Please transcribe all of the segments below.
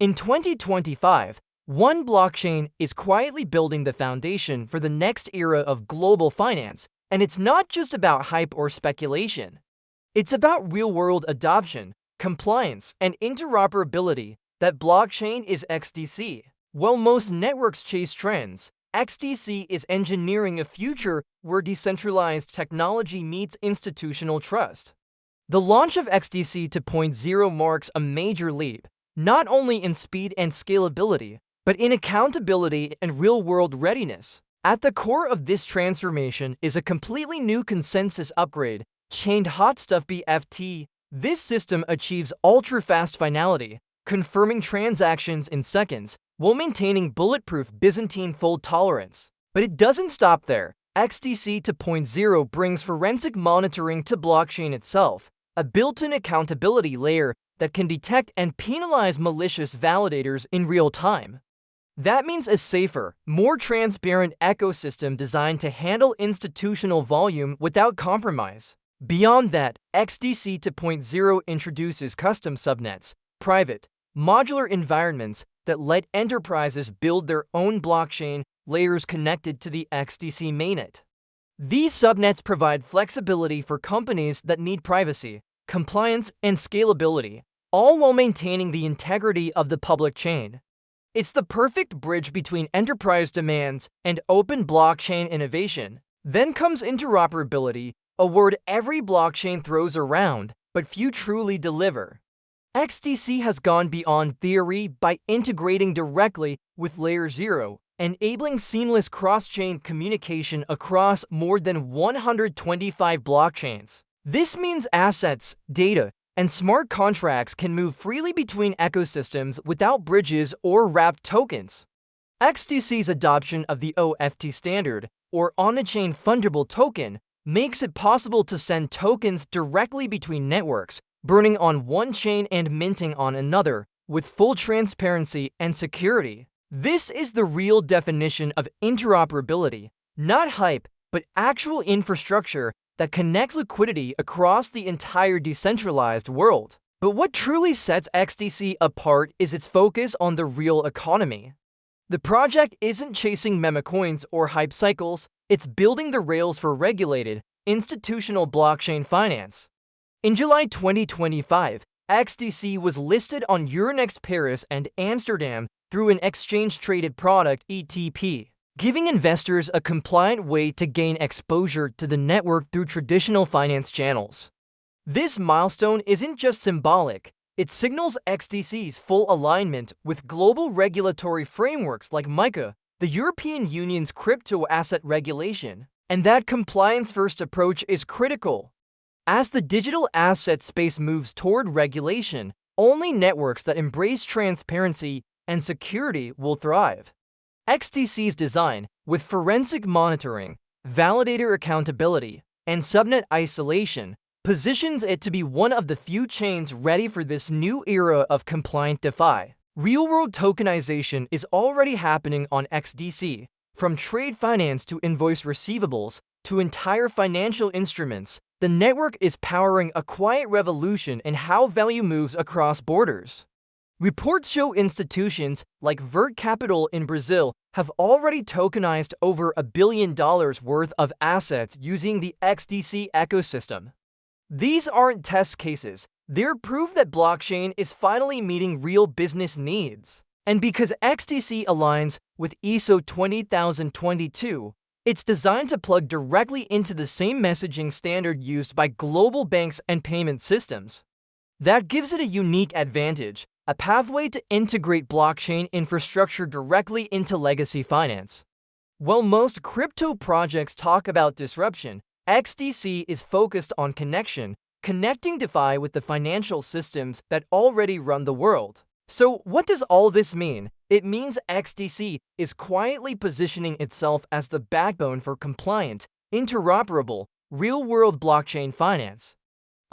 In 2025, one blockchain is quietly building the foundation for the next era of global finance, and it's not just about hype or speculation. It's about real-world adoption, compliance, and interoperability. That blockchain is XDC. While most networks chase trends, XDC is engineering a future where decentralized technology meets institutional trust. The launch of XDC 2.0 marks a major leap, not only in speed and scalability, but in accountability and real-world readiness. At the core of this transformation is a completely new consensus upgrade, chained HotStuff BFT. This system achieves ultra-fast finality, confirming transactions in seconds, while maintaining bulletproof Byzantine fault tolerance. But it doesn't stop there. XDC 2.0 brings forensic monitoring to blockchain itself, a built-in accountability layer that can detect and penalize malicious validators in real time. That means a safer, more transparent ecosystem designed to handle institutional volume without compromise. Beyond that, XDC 2.0 introduces custom subnets, private, modular environments that let enterprises build their own blockchain layers connected to the XDC mainnet. These subnets provide flexibility for companies that need privacy, compliance, and scalability, all while maintaining the integrity of the public chain. It's the perfect bridge between enterprise demands and open blockchain innovation. Then comes interoperability, a word every blockchain throws around, but few truly deliver. XDC has gone beyond theory by integrating directly with LayerZero, enabling seamless cross-chain communication across more than 125 blockchains. This means assets, data, and smart contracts can move freely between ecosystems without bridges or wrapped tokens. XDC's adoption of the OFT standard, or Omnichain fungible token, makes it possible to send tokens directly between networks, burning on one chain and minting on another, with full transparency and security. This is the real definition of interoperability, not hype, but actual infrastructure that connects liquidity across the entire decentralized world. But what truly sets XDC apart is its focus on the real economy. The project isn't chasing meme coins or hype cycles, it's building the rails for regulated, institutional blockchain finance. In July 2025, XDC was listed on Euronext Paris and Amsterdam through an exchange-traded product ETP, giving investors a compliant way to gain exposure to the network through traditional finance channels. This milestone isn't just symbolic, it signals XDC's full alignment with global regulatory frameworks like MiCA, the European Union's crypto asset regulation, and that compliance-first approach is critical. As the digital asset space moves toward regulation, only networks that embrace transparency and security will thrive. XDC's design, with forensic monitoring, validator accountability, and subnet isolation, positions it to be one of the few chains ready for this new era of compliant DeFi. Real-world tokenization is already happening on XDC, from trade finance to invoice receivables to entire financial instruments. The network is powering a quiet revolution in how value moves across borders. Reports show institutions like Vert Capital in Brazil have already tokenized over $1 billion worth of assets using the XDC ecosystem. These aren't test cases, they're proof that blockchain is finally meeting real business needs. And because XDC aligns with ISO 20022, it's designed to plug directly into the same messaging standard used by global banks and payment systems. That gives it a unique advantage, a pathway to integrate blockchain infrastructure directly into legacy finance. While most crypto projects talk about disruption, XDC is focused on connecting DeFi with the financial systems that already run the world. So what does all this mean? It means XDC is quietly positioning itself as the backbone for compliant, interoperable, real-world blockchain finance.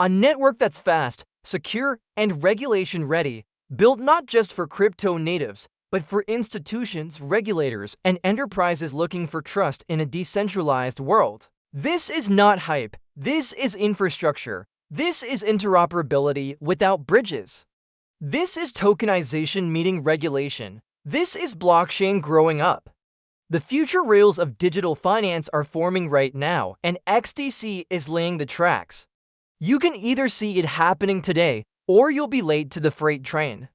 A network that's fast, secure, and regulation-ready, built not just for crypto natives, but for institutions, regulators, and enterprises looking for trust in a decentralized world. This is not hype. This is infrastructure. This is interoperability without bridges. This is tokenization meeting regulation. This is blockchain growing up. The future rails of digital finance are forming right now, and XDC is laying the tracks. You can either see it happening today, or you'll be late to the freight train.